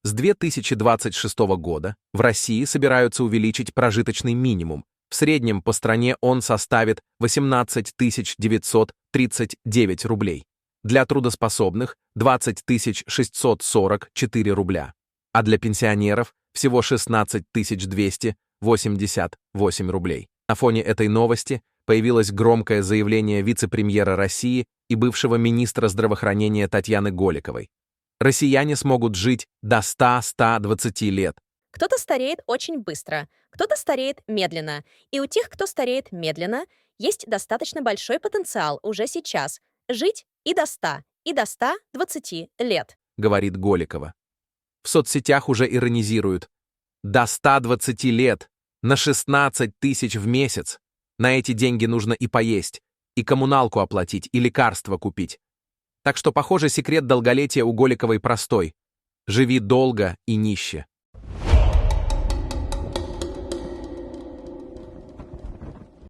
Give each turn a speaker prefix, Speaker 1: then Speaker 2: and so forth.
Speaker 1: С 2026 года в России собираются увеличить прожиточный минимум. В среднем по стране он составит 18 939 рублей. Для трудоспособных – 20 644 рубля. А для пенсионеров – всего 16 288 рублей. На фоне этой новости появилось громкое заявление вице-премьера России и бывшего министра здравоохранения Татьяны Голиковой. Россияне смогут жить до 100-120 лет.
Speaker 2: Кто-то стареет очень быстро, кто-то стареет медленно. И у тех, кто стареет медленно, есть достаточно большой потенциал уже сейчас жить и до 100, и до 120 лет,
Speaker 1: Говорит Голикова. В соцсетях уже иронизируют. До 120 лет, на 16 тысяч в месяц. На эти деньги нужно и поесть, и коммуналку оплатить, и лекарства купить. Так что, похоже, секрет долголетия у Голиковой простой. Живи долго и нище.